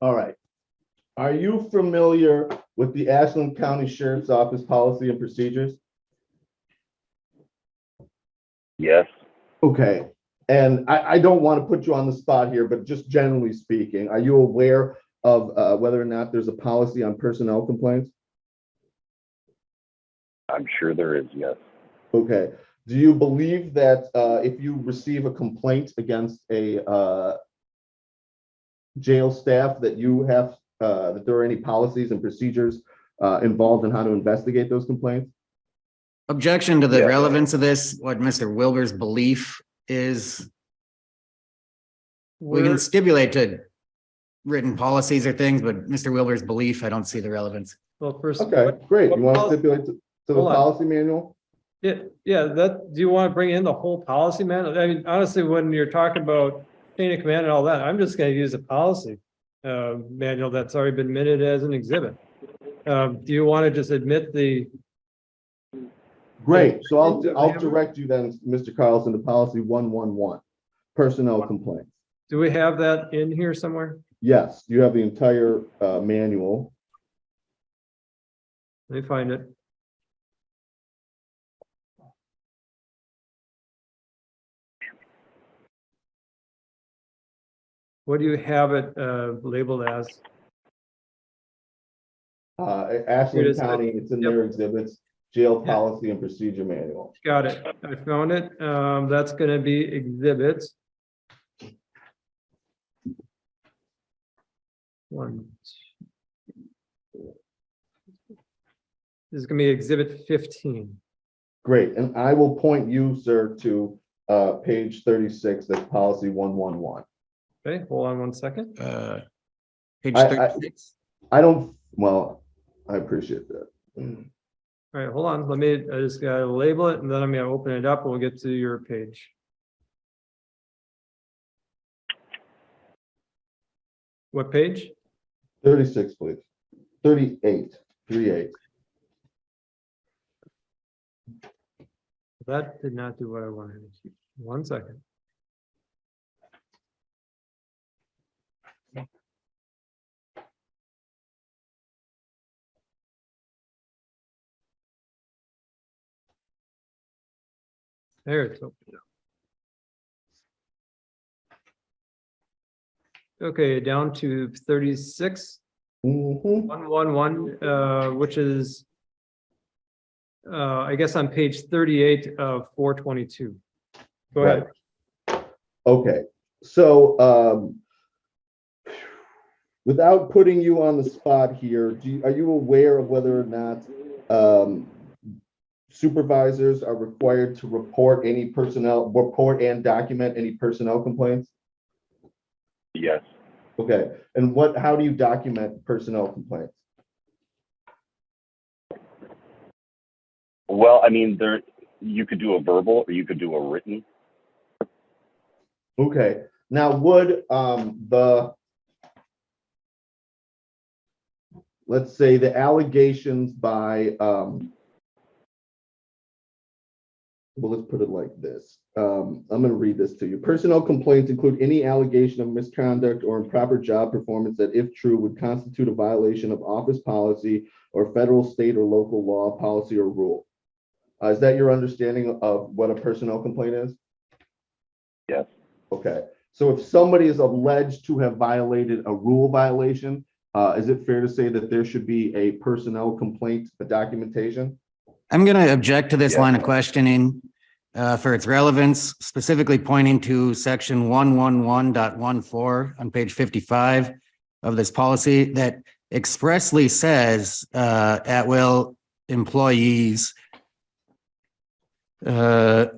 All right. Are you familiar with the Ashland County Sheriff's Office policy and procedures? Yes. Okay. And I don't want to put you on the spot here, but just generally speaking, are you aware of whether or not there's a policy on personnel complaints? I'm sure there is, yes. Okay. Do you believe that if you receive a complaint against a jail staff that you have, that there are any policies and procedures involved in how to investigate those complaints? Objection to the Yeah. relevance of this, what Mr. Wilber's belief is. We can stipulate to written policies or things, but Mr. Wilber's belief, I don't see the relevance. Well, first. Okay, great. You want to Well, stipulate to the hold on. policy manual? Yeah, that, do you want to bring in the whole policy, man? I mean, honestly, when you're talking about chain of command and all that, I'm just gonna use a policy manual that's already been admitted as an exhibit. Do you want to just admit the? Great. So I'll direct you then, Mr. Carlson, to policy 111, personnel complaints. Do we have that in here somewhere? Yes, you have the entire manual. Let me find it. What do you have it labeled as? Here it Ashland is. County, it's in Yep. their exhibits, jail Yeah. policy and procedure manual. Got it. I found it. That's gonna be exhibits. One. This is gonna be exhibit 15. Great. And I will point you, sir, to page 36, that's policy 111. Okay, hold on one second. Page I- 36. I don't, well, I appreciate that. All right, hold on. I just gotta label it and then I'm gonna open it up and we'll get to your page. What page? 36, please. 38, 38. That did not do what I wanted. 1 second. There it's opened up. Okay, down to 36, Mhm. 111, which is I guess on page 38 of 422. Go ahead. Okay, so without putting you on the spot here, are you aware of whether or not supervisors are required to report and document any personnel complaints? Yes. Okay, and how do you document personnel complaints? Well, I mean, you could do a verbal or you could do a written. Okay, now would let's say the allegations by well, let's put it like this. I'm going to read this to you. Personnel complaints include any allegation of misconduct or improper job performance that, if true, would constitute a violation of office policy or federal, state, or local law, policy, or rule. Is that your understanding of what a personnel complaint is? Yes. Okay. So if somebody is alleged to have violated a rule violation, is it fair to say that there should be a personnel complaint, a documentation? I'm going to object to this Yeah. line of questioning for its relevance, specifically pointing to section 111.14 on page 55 of this policy that expressly says at-will employees are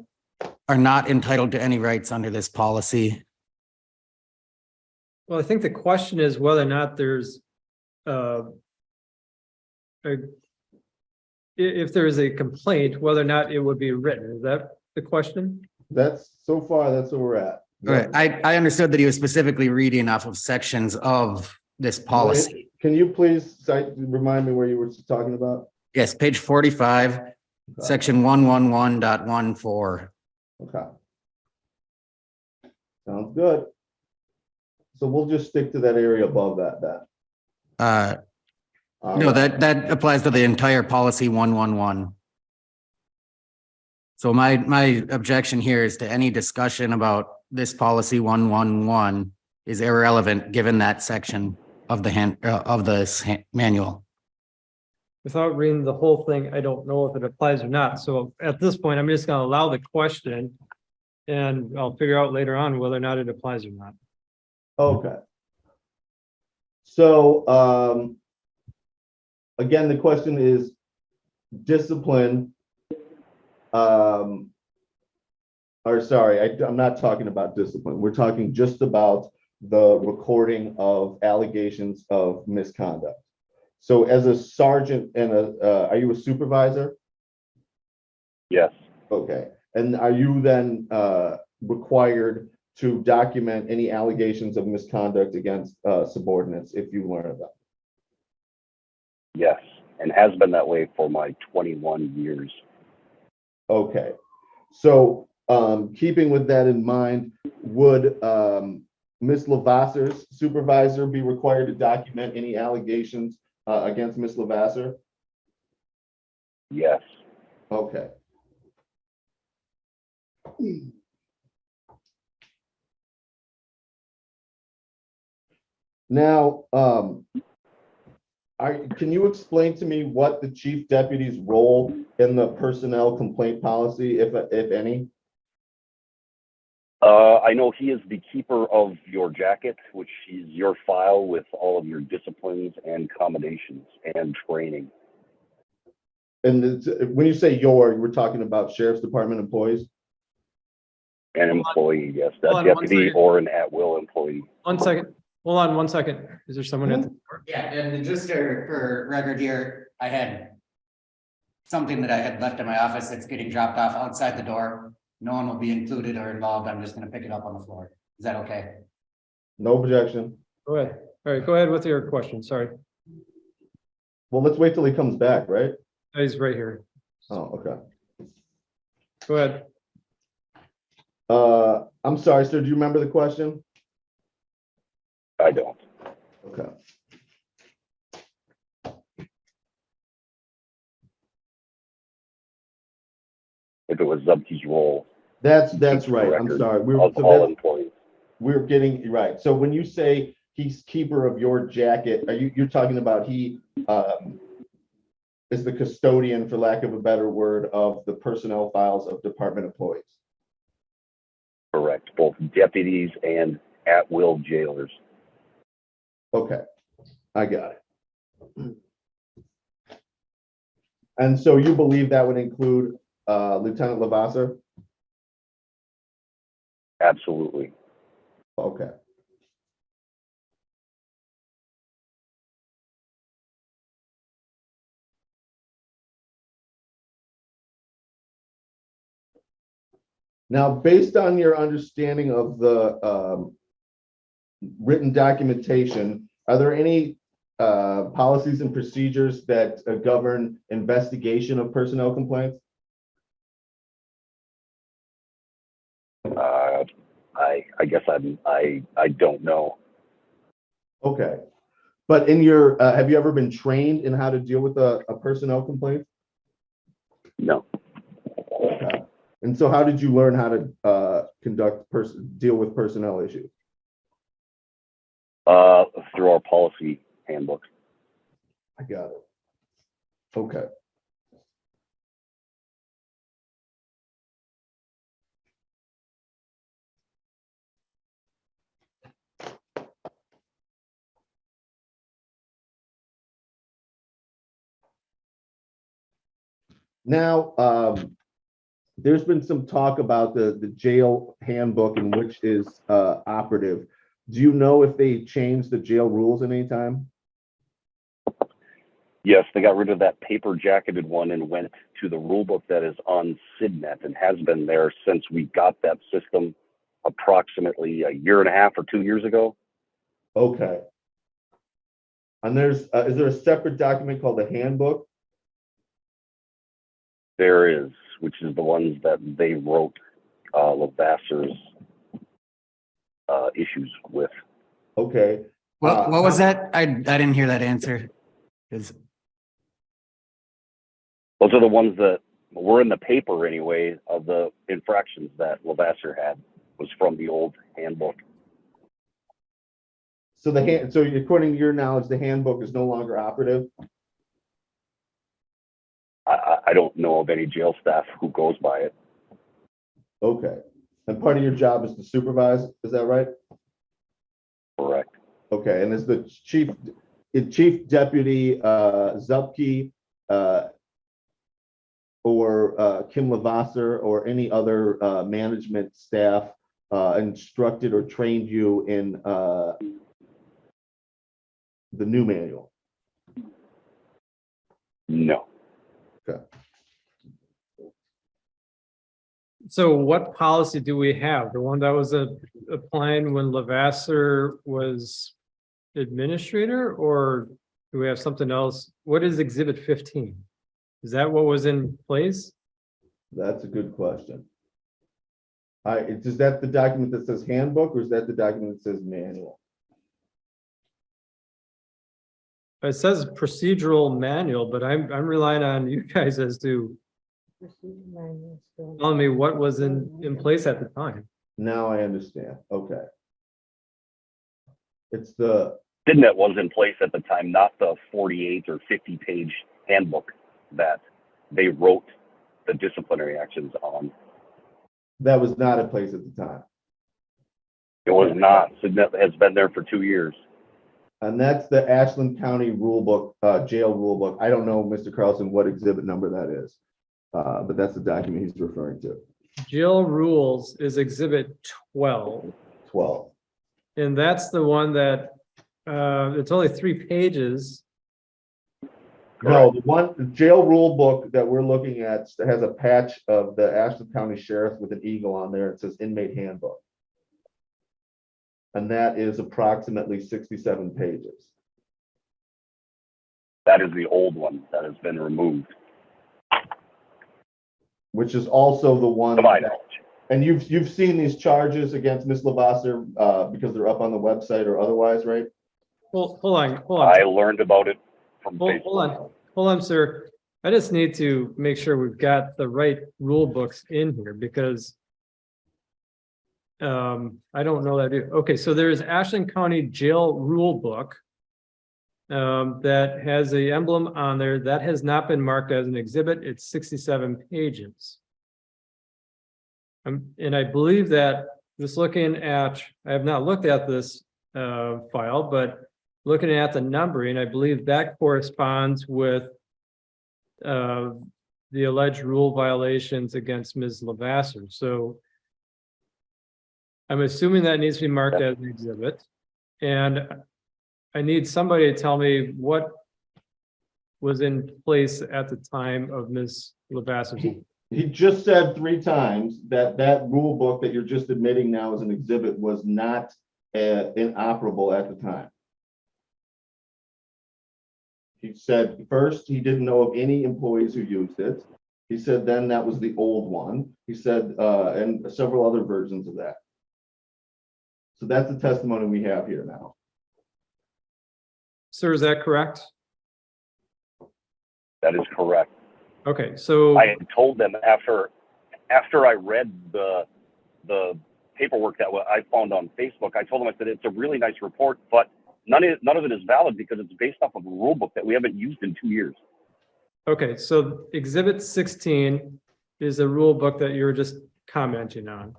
not entitled to any rights under this policy. Well, I think the question is whether or not there's if there is a complaint, whether or not it would be written. Is that the question? So far, that's where we're at. All right. I understood that he was specifically reading off of sections of this policy. Can you please remind me where you were talking about? Yes, page 45, section 111.14. Okay. Sounds good. So we'll just stick to that area above that then. All No, right. that applies to the entire policy 111. So my objection here is to any discussion about this policy 111 is irrelevant, given that section of the manual. Without reading the whole thing, I don't know if it applies or not. So at this point, I'm just gonna allow the question. And I'll figure out later on whether or not it applies or not. Okay. So, again, the question is discipline. Or sorry, I'm not talking about discipline. We're talking just about the recording of allegations of misconduct. So as a sergeant and are you a supervisor? Yes, Okay. And are you then required to document any allegations of misconduct against subordinates if you learn of them? yes, and has been that way for my 21 years. Okay. So keeping with that in mind, would Ms. Lavasseur's supervisor be required to document any allegations against Ms. Levasseur? Yes. Okay. Now, can you explain to me what the chief deputy's role in the personnel complaint policy, if any? I know he is the keeper of your jacket, which is your file with all of your disciplines and accommodations and training. And when you say we're talking about sheriff's department employees? An employee, yes, Hold a on one deputy second. or an at-will employee. 1 second. Hold on 1 second. Is there someone at the door? Yeah, and just for record here, I had something that I had left in my office that's getting dropped off outside the door. No one will be included or involved. I'm just gonna pick it up on the floor. Is that okay? No objection. Go ahead. All right, go ahead with your question. Sorry. Well, let's wait till he comes back, right? He's right here. Oh, okay. Go ahead. I'm sorry, sir. Do you remember the question? I don't. Okay. If it was Zubke's role. That's keep the right. I'm record sorry. Of all employees. We're getting right. So when you say he's keeper of your jacket, you're talking about he is the custodian, for lack of a better word, of the personnel files of department employees? Correct, both deputies and at-will jailers. Okay, I got it. And so you believe that would include Lieutenant Levasseur? Absolutely. Okay. Now, based on your understanding of the written documentation, are there any policies and procedures that govern investigation of personnel complaints? I guess I don't know. Okay, but in your have you ever been trained in how to deal with a personnel complaint? No. Okay. And so how did you learn how to deal with personnel issues? Through our policy handbook. I got it. Okay. Now, there's been some talk about the jail handbook and which is operative. Do you know if they changed the jail rules at any time? Yes, they got rid of that paper jacketed one and went to the rule book that is on SIDNet and has been there since we got that system approximately a year and a half or 2 years ago. Okay. And is there a separate document called the handbook? There is, which is the ones that they wrote Lavasseur's issues with. Okay. What was that? I didn't hear that answer. 'Cause- Those are the ones that were in the paper anyway of the infractions that Levasseur had was from the old handbook. So so according to your knowledge, the handbook is no longer operative? I don't know of any jail staff who goes by it. Okay. And part of your job is to supervise, is that right? Correct. Okay, and is the chief deputy Zupke or Kim Levasseur or any other management staff instructed or trained you in the new manual? No. Okay. So what policy do we have? The one that was applying when Levasseur was administrator, or do we have something else? What is Exhibit 15? Is that what was in place? That's a good question. Is that the document that says handbook, or is that the document that says manual? It says procedural manual, but I'm relying on you guys as to telling me what was in place at the time. Now I understand. Okay. It's the, That was in place at the time, not the 48 or 50 page handbook that they wrote the disciplinary actions on. that was not in place at the time. It was not. Signet has been there for 2 years. And that's the Ashland County Rule Book, jail rule book. I don't know, Mr. Carlson, what exhibit number that is. But that's the document he's referring to. Jail rules is Exhibit 12. 12. And that's the one that, it's only 3 pages. No, the jail rule book that we're looking at has a patch of the Ashland County Sheriff with an eagle on there. It says inmate handbook. And that is approximately 67 pages. That is the old one that has been removed, Which is also the one. to my knowledge. And you've seen these charges against Ms. Levasseur because they're up on the website or otherwise, right? Hold on. I learned about it from Facebook. Hold on, sir. I just need to make sure we've got the right rule books in here because I don't know that. Okay, so there's Ashland County Jail Rule Book that has the emblem on there. That has not been marked as an exhibit. It's 67 pages. And I believe that just looking at, I have not looked at this file, but looking at the numbering, I believe that corresponds with the alleged rule violations against Ms. Levasseur. So I'm assuming that needs to be marked as an exhibit. And I need somebody to tell me what was in place at the time of Ms. Levasseur's. He just said 3 times that that rule book that you're just admitting now as an exhibit was not inoperable at the time. He said first he didn't know of any employees who used it. He said then that was the old one. He said and several other versions of that. So that's the testimony we have here now. Sir, is that correct? That is correct. Okay, so I had told them after I read the paperwork that I found on Facebook, I told them, I said, it's a really nice report, but none of it is valid because it's based off of a rule book that we haven't used in 2 years. okay, so Exhibit 16 is a rule book that you were just commenting on.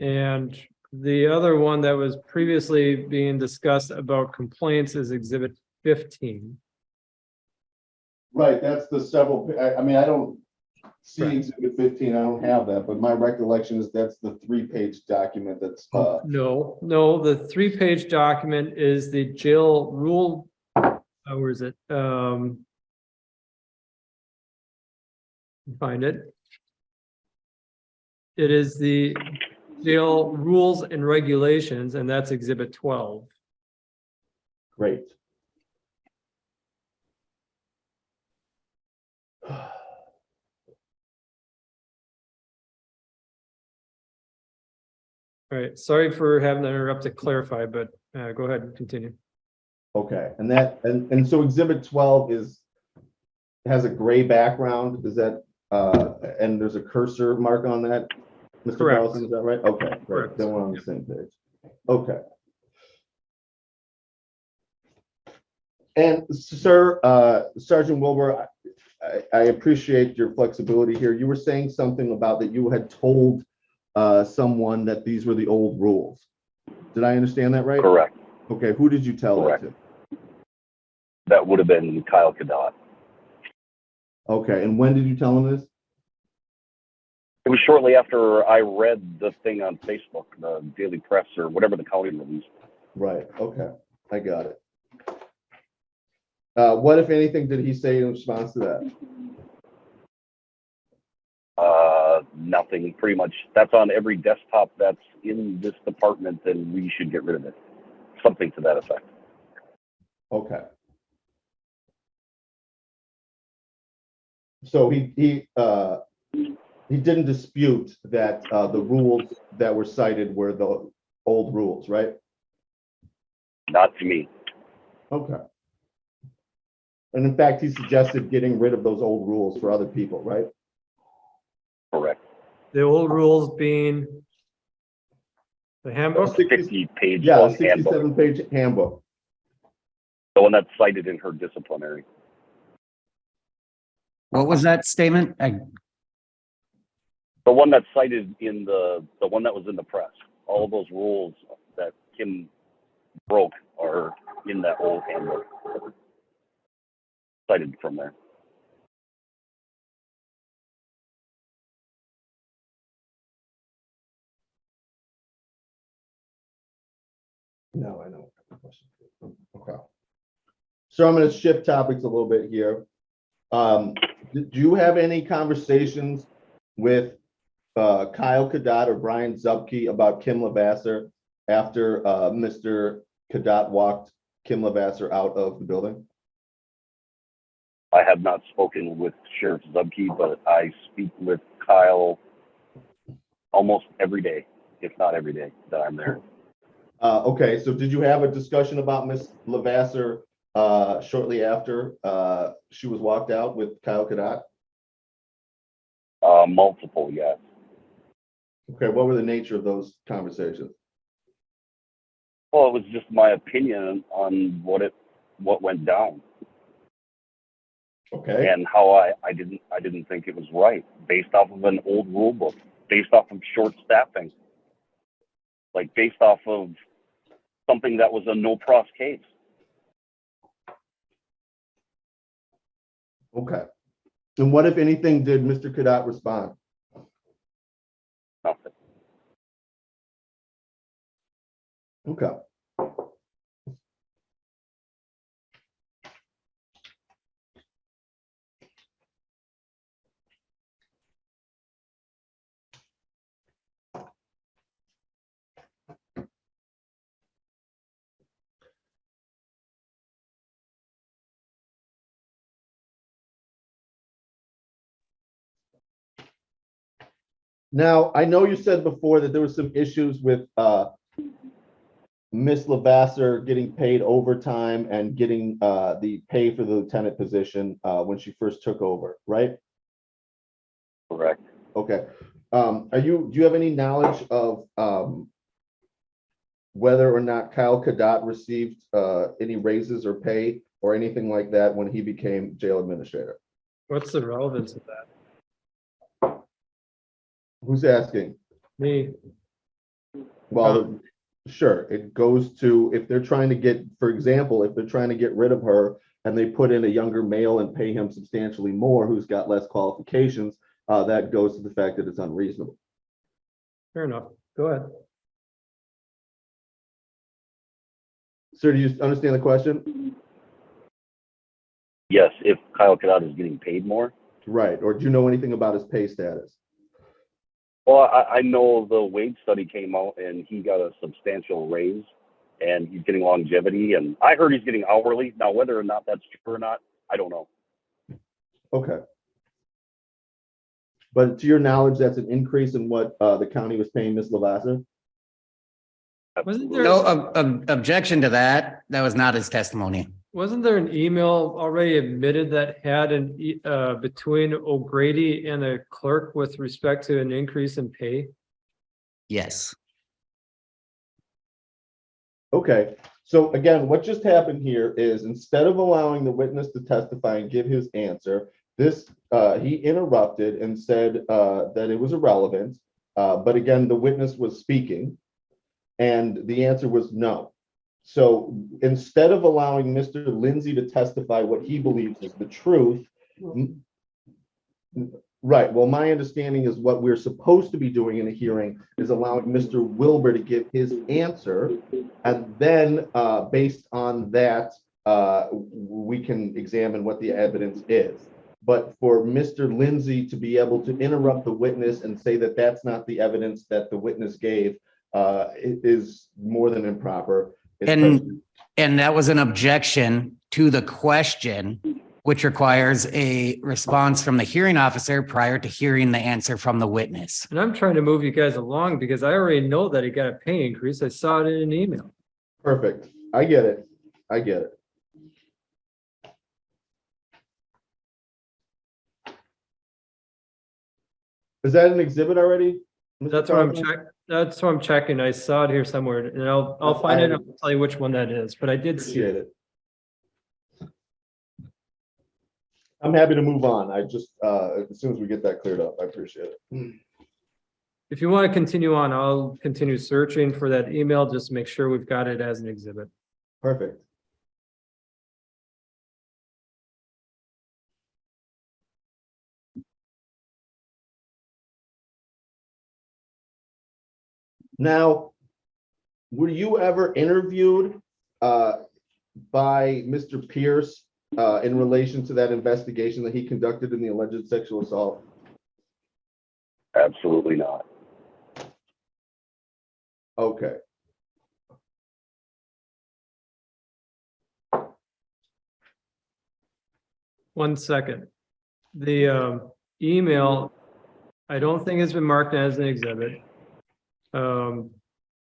And the other one that was previously being discussed about complaints is Exhibit 15. Right, that's the several, I mean, I don't see Right. exhibit 15, I don't have that, but my recollection is that's the 3-page document that's, No, the 3-page document is the jail rule. Where is it? Find it. It is the jail rules and regulations, and that's Exhibit 12. great. All right, sorry for having to interrupt to clarify, but go ahead and continue. Okay, and so exhibit 12 has a gray background, is that, and there's a cursor mark on that? Mr. Correct. Carlson, is that right? Okay, great, Correct. then we're on the same page. Okay. And sir, Sergeant Wilber, I appreciate your flexibility here. You were saying something about that you had told someone that these were the old rules. Did I understand that right? Correct. Okay, who did you tell that to? That would have been Kyle Cadot. Okay, and when did you tell him this? It was shortly after I read the thing on Facebook, the Daily Press or whatever the county released. Right, okay, I got it. What, if anything, did he say in response to that? Nothing, pretty much. That's on every desktop that's in this department, and we should get rid of it. Something to that effect. Okay. So he didn't dispute that the rules that were cited were the old rules, right? Not to me. Okay. And in fact, he suggested getting rid of those old rules for other people, right? Correct. The old rules being the handbook. 50-page Yeah, long handbook. 67-page handbook. The one that's cited in her disciplinary. What was that statement? The one that's cited in the one that was in the press. All of those rules that Kim broke are in that old handbook. Cited from there. No, I know. Okay. So I'm going to shift topics a little bit here. Did you have any conversations with Kyle Cadot or Brian Zupke about Kim Levasseur after Mr. Cadot walked Kim Levasseur out of the building? I have not spoken with Sheriff Zubke, but I speak with Kyle almost every day, if not every day that I'm there. Okay, so did you have a discussion about Miss Levasseur shortly after she was walked out with Kyle Cadot? Multiple, yes. Okay, what were the nature of those conversations? Well, it was just my opinion on what went down. Okay. And how I didn't think it was right, based off of an old rule book, based off of short staffing, like based off of something that was a no-pros case. Okay. And what, if anything, did Mr. Cadot respond? Nothing. Okay. Now, I know you said before that there was some issues with Miss Levasseur getting paid overtime and getting the pay for the lieutenant position when she first took over, right? Correct. Okay. Do you have any knowledge of whether or not Kyle Cadot received any raises or pay or anything like that when he became jail administrator? What's the relevance of that? Who's asking? Me. Well, sure, it goes to, if they're trying to get, for example, if they're trying to get rid of her and they put in a younger male and pay him substantially more who's got less qualifications, that goes to the fact that it's unreasonable. Fair enough. Go ahead. Sir, do you understand the question? Yes, if Kyle Cadot is getting paid more. Right, or do you know anything about his pay status? Well, I know the wage study came out and he got a substantial raise and he's getting longevity, and I heard he's getting hourly. Now, whether or not that's true or not, I don't know. Okay. But to your knowledge, that's an increase in what the county was paying Ms. Levasseur? Wasn't there, No objection to that. That was not his testimony. wasn't there an email already admitted that had between O'Grady and the clerk with respect to an increase in pay? Yes. Okay, so again, what just happened here is instead of allowing the witness to testify and give his answer, he interrupted and said that it was irrelevant. But again, the witness was speaking and the answer was no. So instead of allowing Mr. Lindsay to testify what he believes is the truth, right, well, my understanding is what we're supposed to be doing in a hearing is allowing Mr. Wilber to give his answer, and then based on that, we can examine what the evidence is. But for Mr. Lindsay to be able to interrupt the witness and say that that's not the evidence that the witness gave, it is more than improper. And that was an objection to the question, which requires a response from the hearing officer prior to hearing the answer from the witness. And I'm trying to move you guys along because I already know that he got a pay increase. I saw it in an email. Perfect. I get it. I get it. Is that an exhibit already? Mr. That's what I'm Carlson? checking. That's what I'm checking. I saw it here somewhere and I'll find it. I'll tell you which one that is, but I did see Appreciate it. it. I'm happy to move on. I just, as soon as we get that cleared up, I appreciate it. If you want to continue on, I'll continue searching for that email, just to make sure we've got it as an exhibit. Perfect. Now, were you ever interviewed by Mr. Pierce in relation to that investigation that he conducted in the alleged sexual assault? Absolutely not. Okay. One second. The email, I don't think it's been marked as an exhibit.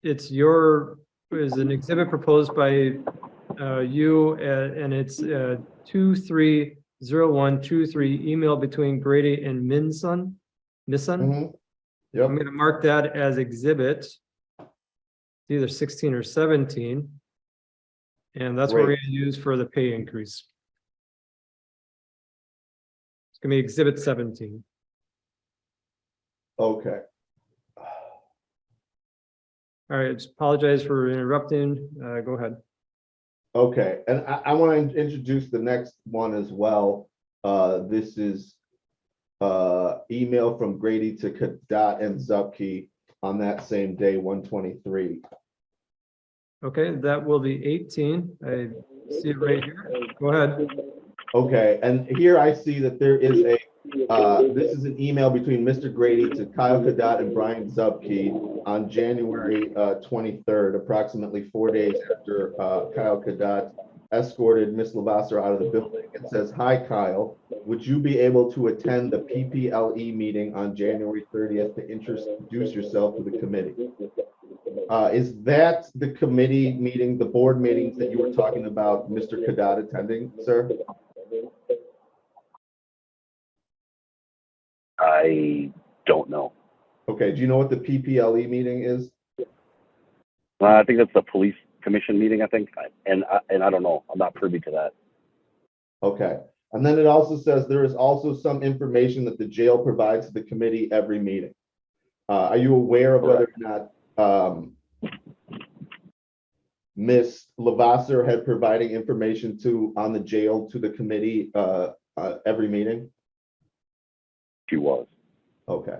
It's is an exhibit proposed by you and it's 230123 email between Grady and Nissan. Mhm. Yep. I'm going to mark that as exhibit. It's either 16 or 17. And that's what we're Great. going to use for the pay increase. It's going to be exhibit 17. Okay. All right, just apologize for interrupting. Go ahead. Okay, and I want to introduce the next one as well. This is email from Grady to Kadot and Zupke on that same day, 123. Okay, that will be 18. I see it right here. Go ahead. Okay, and here I see that there is this is an email between Mr. Grady to Kyle Kadot and Brian Zupke on January 23rd, approximately 4 days after Kyle Kadot escorted Miss Levasseur out of the building. It says, "Hi, Kyle. Would you be able to attend the PPLE meeting on January 30th to introduce yourself to the committee?" Is that the committee meeting, the board meetings that you were talking about, Mr. Kadot attending, sir? I don't know. Okay, do you know what the PPLE meeting is? I think that's the police commission meeting, I think. And I don't know. I'm not privy to that. Okay, and then it also says there is also some information that the jail provides to the committee every meeting. Are you aware of whether or not Miss Levasseur had providing information on the jail to the committee every meeting? She was. Okay.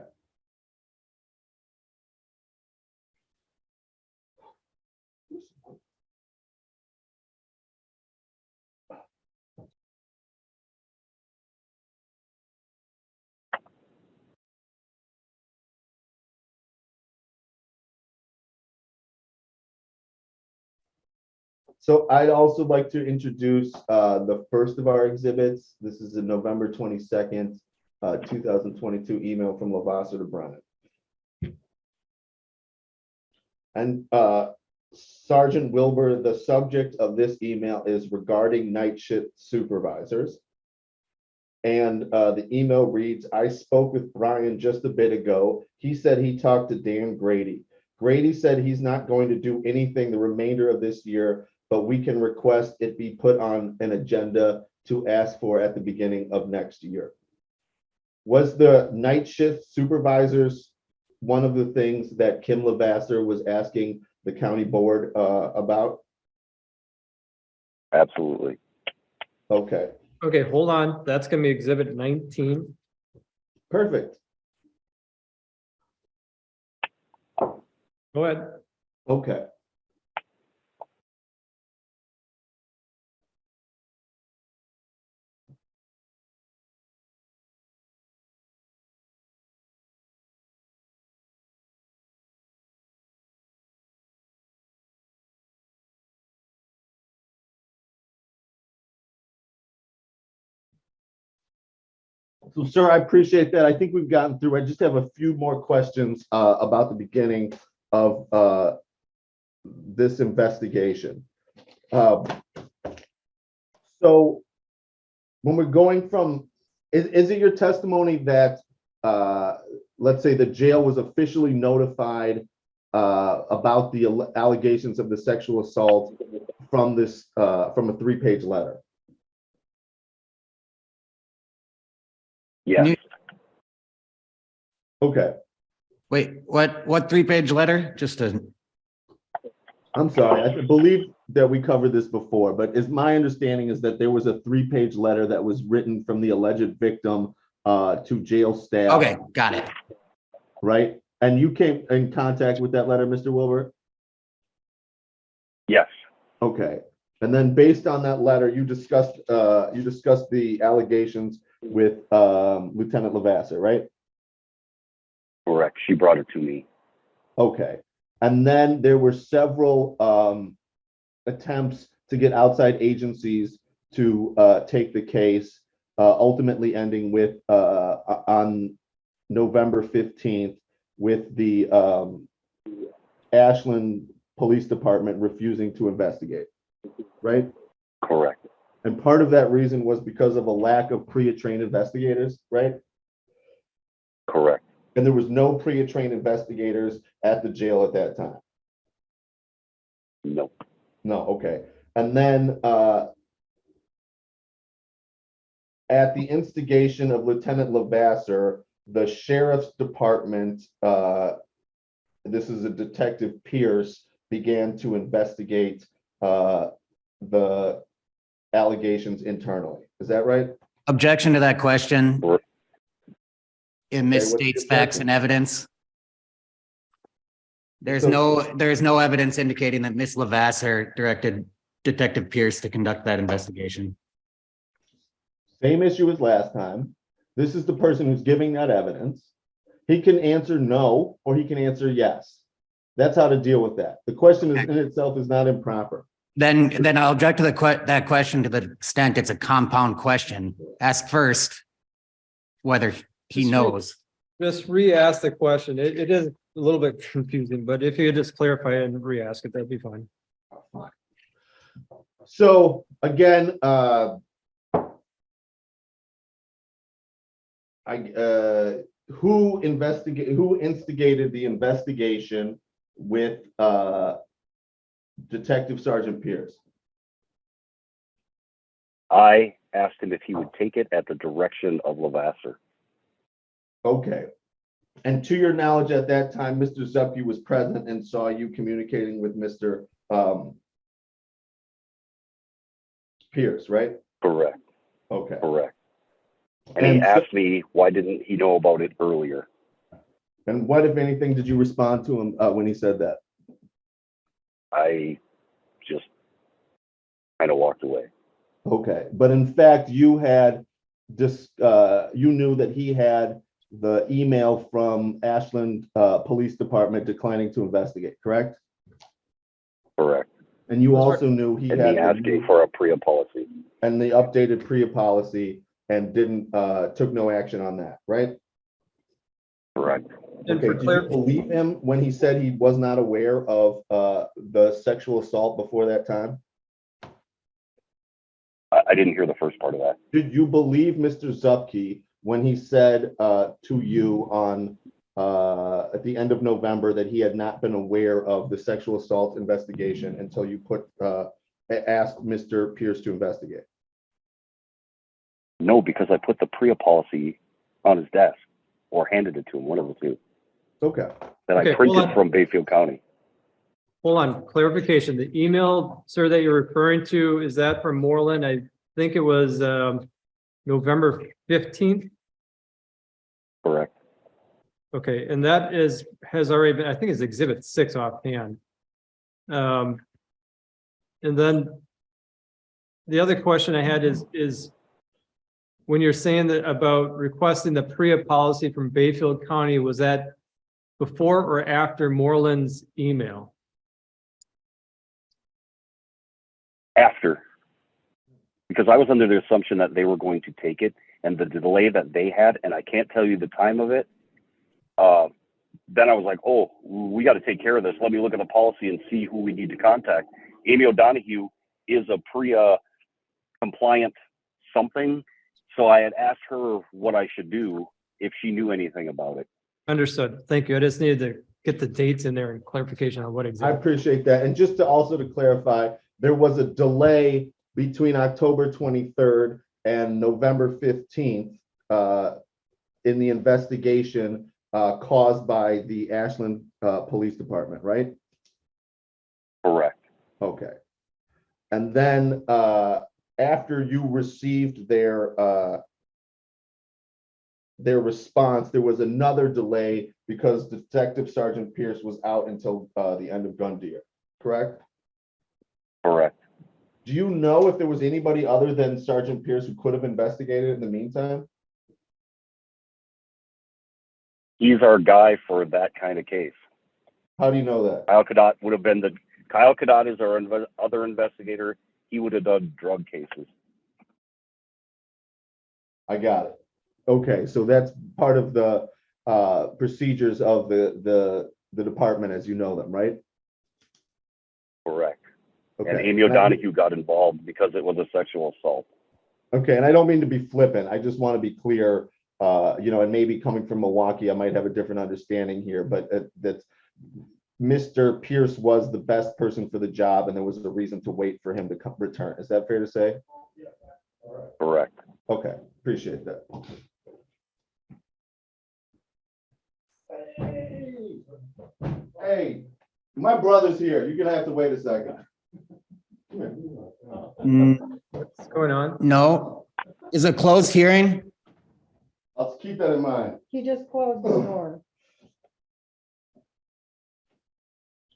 So I'd also like to introduce the first of our exhibits. This is a November 22nd, 2022 email from Levasseur to Brennan. And Sergeant Wilber, the subject of this email is regarding night shift supervisors. And the email reads, I spoke with Brian just a bit ago. He said he talked to Dan Grady. Grady said he's not going to do anything the remainder of this year, but we can request it be put on an agenda to ask for at the beginning of next year. Was the night shift supervisors one of the things that Kim Levasseur was asking the county board about? Absolutely. Okay, Okay, hold on. That's gonna be exhibit 19. perfect. Go ahead. Okay. So, sir, I appreciate that. I think we've gotten through. I just have a few more questions about the beginning of this investigation. So, when we're going from, is it your testimony that, let's say, the jail was officially notified about the allegations of the sexual assault from this from a 3-page letter? Yes. Okay. Wait, what 3-page letter? Just to, I'm sorry, I believe that we covered this before, but is my understanding is that there was a 3-page letter that was written from the alleged victim to jail staff. okay, got it. Right? And you came in contact with that letter, Mr. Wilber? Yes. Okay. And then based on that letter, you discussed the allegations with Lieutenant Levasseur, right? Correct. She brought it to me. Okay. And then there were several attempts to get outside agencies to take the case, ultimately ending with on November 15th with the Ashland Police Department refusing to investigate, right? Correct. And part of that reason was because of a lack of PREA-trained investigators, right? Correct. And there was no PREA-trained investigators at the jail at that time. No. No, okay. And then at the instigation of Lieutenant Levasseur, the sheriff's department, this is a Detective Pierce, began to investigate the allegations internally. Is that right? Objection to that question. It Okay, what's the misstates facts objection? and evidence. There's So- no evidence indicating that Miss Levasseur directed Detective Pierce to conduct that investigation. Same issue as last time. This is the person who's giving that evidence. He can answer no, or he can answer yes. That's how to deal with that. The question is in itself is not improper. Then I'll object to that question to the extent it's a compound question. Ask first whether he Just knows. Just re-ask the question. It is a little bit confusing, but if you could just clarify it and re-ask it, that'd be fine. So again, who instigated the investigation with Detective Sergeant Pierce? I asked him if he would take it at the direction of Levasseur. Okay. And to your knowledge, at that time, Mr. Zupke was present and saw you communicating with Mr. Pierce, right? Correct. Okay. Correct. And he asked me, why didn't he know about it earlier? And what, if anything, did you respond to him when he said that? I just kind of walked away. Okay. But in fact, you had you knew that he had the email from Ashland Police Department declining to investigate, correct? Correct. And you also knew he And had me asking for a PREA policy. and the updated PREA policy and didn't took no action on that, right? Correct. And Okay, for did you clear, believe him when he said he was not aware of the sexual assault before that time? I didn't hear the first part of that. Did you believe Mr. Zupke when he said to you on at the end of November that he had not been aware of the sexual assault investigation until you asked Mr. Pierce to investigate? No, because I put the PREA policy on his desk or handed it to him, one of the two, Okay. that Okay, I hold printed on. from Bayfield County. hold on, clarification. The email, sir, that you're referring to, is that from Moreland? I think it was November 15th. Correct. Okay, and that has already been, I think it's exhibit 6 offhand. And then the other question I had is when you're saying that about requesting the PREA policy from Bayfield County, was that before or after Moreland's email? After, because I was under the assumption that they were going to take it, and the delay that they had, and I can't tell you the time of it. Then I was like, oh, we got to take care of this. Let me look at the policy and see who we need to contact. Amy O'Donoghue is a PREA compliant something. So I had asked her what I should do if she knew anything about it. Understood. Thank you. I just needed to get the dates in there and clarification on what I exactly. appreciate that. And just to also to clarify, there was a delay between October 23rd and November 15th in the investigation caused by the Ashland Police Department, right? Correct. Okay. And then after you received their response, there was another delay because Detective Sergeant Pierce was out until the end of Gundeer, correct? Correct. Do you know if there was anybody other than Sergeant Pierce who could have investigated in the meantime? He's our guy for that kind of case. How do you know that? Kyle Cadotte would have been Kyle Cadotte is our other investigator. He would have done drug cases. I got it. Okay, so that's part of the procedures of the department as you know them, right? Correct. Okay. And Amy O'Donoghue got involved because it was a sexual assault. Okay, and I don't mean to be flippant. I just want to be clear, and maybe coming from Milwaukee, I might have a different understanding here, but that's Mr. Pierce was the best person for the job, and there was a reason to wait for him to return. Is that fair to say? Correct. Okay, appreciate that. Hey, my brother's here. You're gonna have to wait a second. Come here. What's going on? No. Is it closed hearing? I'll keep that in mind. He just closed the door.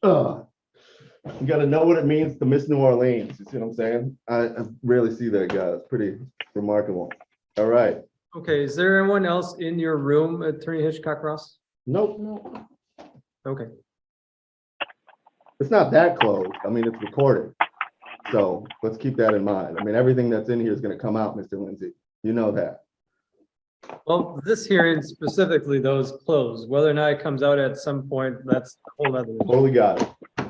You got to know what it means to miss New Orleans. You see what I'm saying? I rarely see that, guy. It's pretty remarkable. All right. Okay, is there anyone else in your room, Attorney Hitchcock Ross? Nope, No, Okay, it's not that close. I mean, it's recorded. So let's keep that in mind. I mean, everything that's in here is going to come out, Mr. Lindsay. You know that. well, this hearing specifically, those closed, whether or not it comes out at some point, that's a whole other. Totally got it.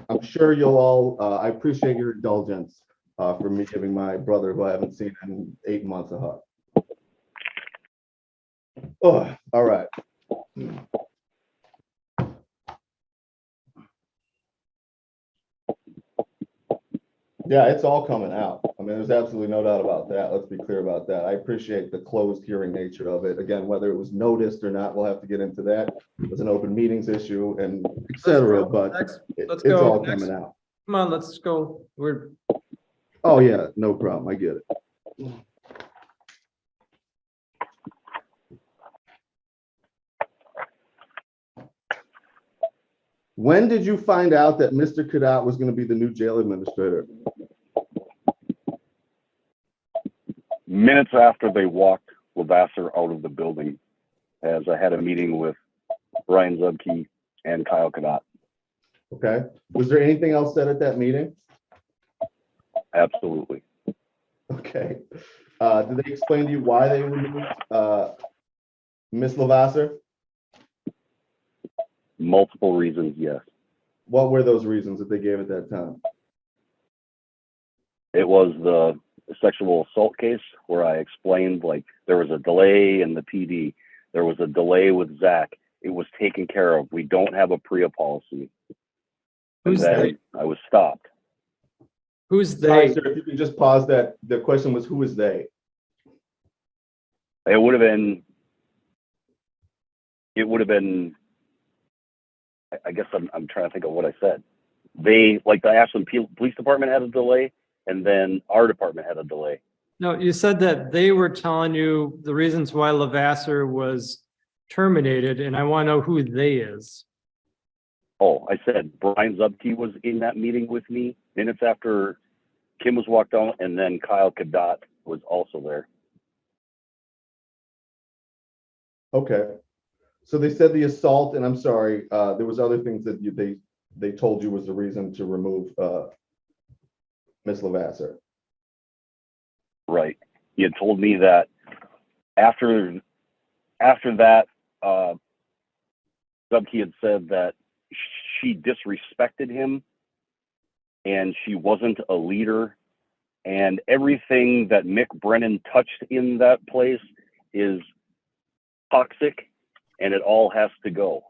I'm sure you'll all, I appreciate your indulgence for me giving my brother, who I haven't seen in 8 months, a hug. Oh, all right. Yeah, it's all coming out. I mean, there's absolutely no doubt about that. Let's be clear about that. I appreciate the closed hearing nature of it. Again, whether it was noticed or not, we'll have to get into that. It's an open meetings issue and et cetera, but Next, let's it's go. all Next. coming out. Come on, let's go. Oh, yeah, no problem. I get it. When did you find out that Mr. Cadotte was going to be the new jail administrator? Minutes after they walked Levasseur out of the building, as I had a meeting with Brian Zubke and Kyle Cadotte. Okay. Was there anything else said at that meeting? Absolutely. Okay. Did they explain to you why they removed Miss Levasseur? Multiple reasons, yes. What were those reasons that they gave at that time? It was the sexual assault case where I explained like there was a delay in the PD. There was a delay with Zach. It was taken care of. We don't have a PREA policy. And Who's then they? I was stopped. Who's Sorry, they? sir, if you can just pause that. The question was, who is they? It would have been, I guess I'm trying to think of what I said. They, like the Ashland Police Department had a delay, and then our department had a delay. No, you said that they were telling you the reasons why Levasseur was terminated, and I want to know who they is. Oh, I said Brian Zubke was in that meeting with me minutes after Kim was walked out, and then Kyle Kadott was also there. Okay. So they said the assault, and I'm sorry, there was other things that they told you was the reason to remove Miss Levasseur. Right. He had told me that after that, Zubke had said that she disrespected him and she wasn't a leader, and everything that Mick Brennan touched in that place is toxic and it all has to go.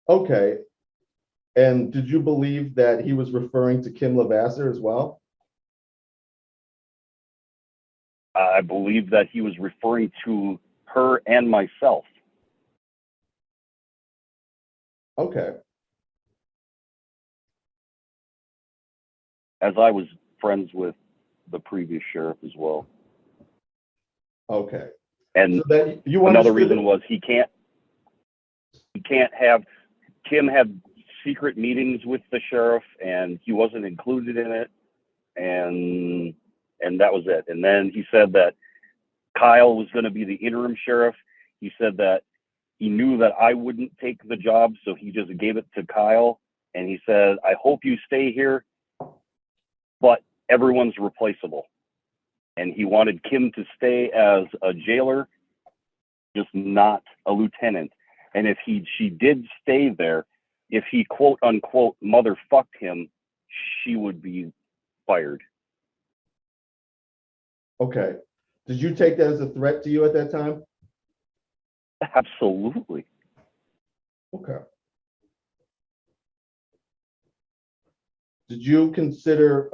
Okay. And did you believe that he was referring to Kim Levasseur as well? I believe that he was referring to her and myself. Okay. As I was friends with the previous sheriff as well. Okay. And So that you another understood reason that- was he can't have, Kim had secret meetings with the sheriff and he wasn't included in it, and that was it. And then he said that Kyle was going to be the interim sheriff. He said that he knew that I wouldn't take the job, so he just gave it to Kyle, and he said, I hope you stay here, but everyone's replaceable. And he wanted Kim to stay as a jailer, just not a lieutenant. And if she did stay there, if he quote unquote motherfucked him, she would be fired. Okay. Did you take that as a threat to you at that time? Absolutely. Okay. Did you consider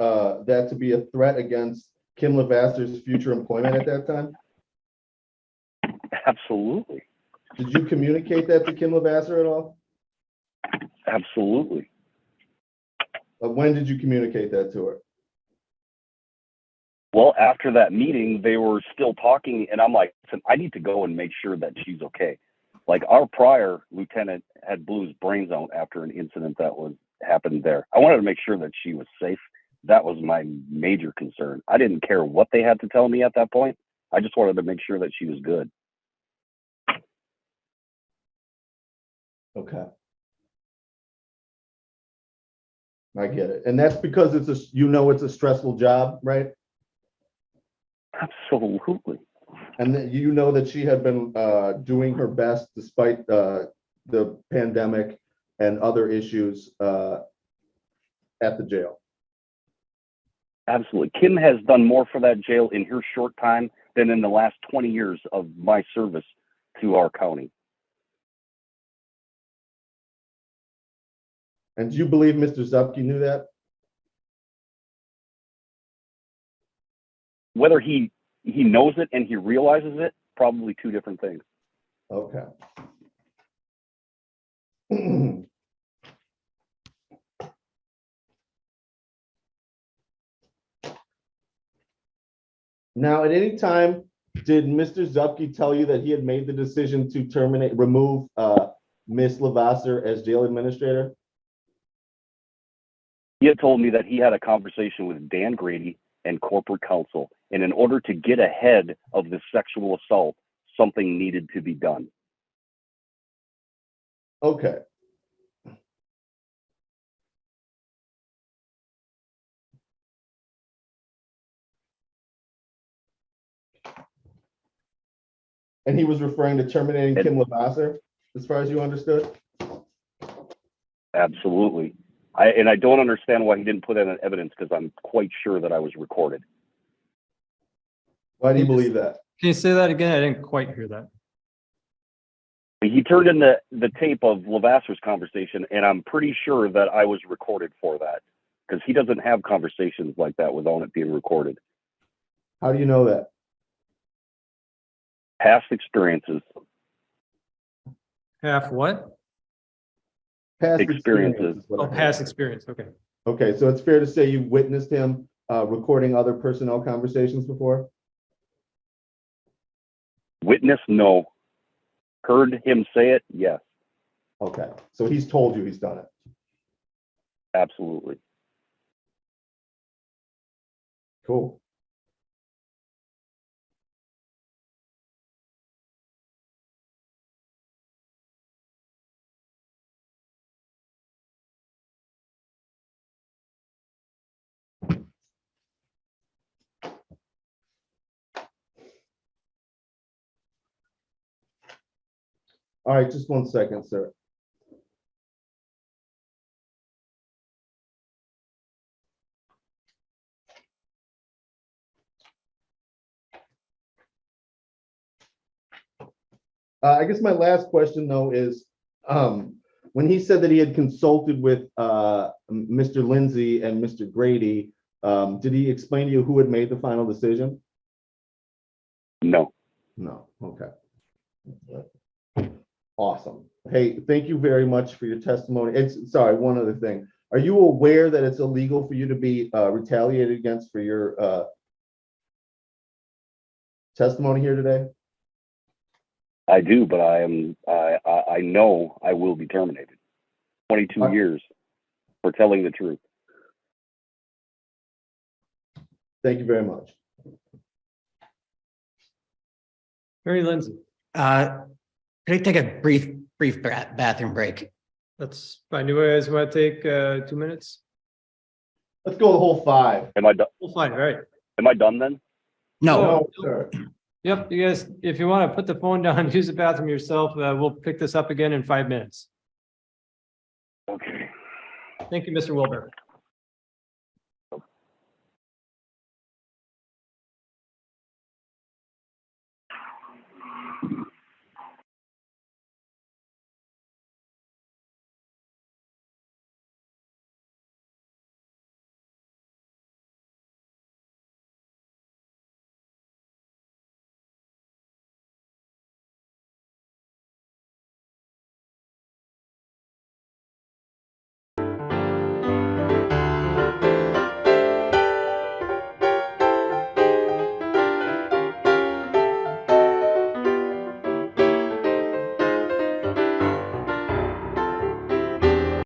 that to be a threat against Kim Levasseur's future employment at that time? Absolutely. Did you communicate that to Kim Levasseur at all? Absolutely. When did you communicate that to her? Well, after that meeting, they were still talking, and I'm like, listen, I need to go and make sure that she's okay. Like, our prior lieutenant had blew his brains out after an incident that happened there. I wanted to make sure that she was safe. That was my major concern. I didn't care what they had to tell me at that point. I just wanted to make sure that she was good. Okay. I get it. And that's because it's a stressful job, right? Absolutely. And that you know that she had been doing her best despite the pandemic and other issues at the jail. Absolutely. Kim has done more for that jail in her short time than in the last 20 years of my service to our county. And do you believe Mr. Zupke knew that? Whether he knows it and he realizes it, probably two different things. Okay. Now, at any time, did Mr. Zupke tell you that he had made the decision to remove Miss Levasseur as jail administrator? He had told me that he had a conversation with Dan Grady and corporate counsel, and in order to get ahead of the sexual assault, something needed to be done. Okay. And he was referring to terminating Kim Levasseur? as far as you understood? Absolutely. I don't understand why he didn't put that in evidence because I'm quite sure that I was recorded. Why do you believe that? Can you say that again? I didn't quite hear that. He turned in the tape of Lavasseur's conversation, and I'm pretty sure that I was recorded for that because he doesn't have conversations like that without it being recorded. How do you know that? Past experiences. Half what? Past Experiences. is what I Oh, heard. past experience. Okay. Okay, so it's fair to say you witnessed him recording other personnel conversations before? Witness, no. Heard him say it, yes, Okay, so he's told you he's done it. absolutely. Cool. All right, just 1 second, sir. I guess my last question, though, is when he said that he had consulted with Mr. Lindsay and Mr. Grady, did he explain to you who had made the final decision? No. No. Okay. Awesome. Hey, thank you very much for your testimony. Sorry, one other thing. Are you aware that it's illegal for you to be retaliated against for your testimony here today? I do, but I know I will be terminated. 22 years for telling the truth. Thank you very much. Mary Lindsay, Could I take a brief bathroom break? that's fine. Do you guys want to take 2 minutes? Let's go the whole 5. Am I done? Well, fine, all right. Am I done then? No, No, sir. Yep, you guys, if you want to put the phone down, use the bathroom yourself, we'll pick this up again in 5 minutes. Okay. Thank you, Mr. Wilber.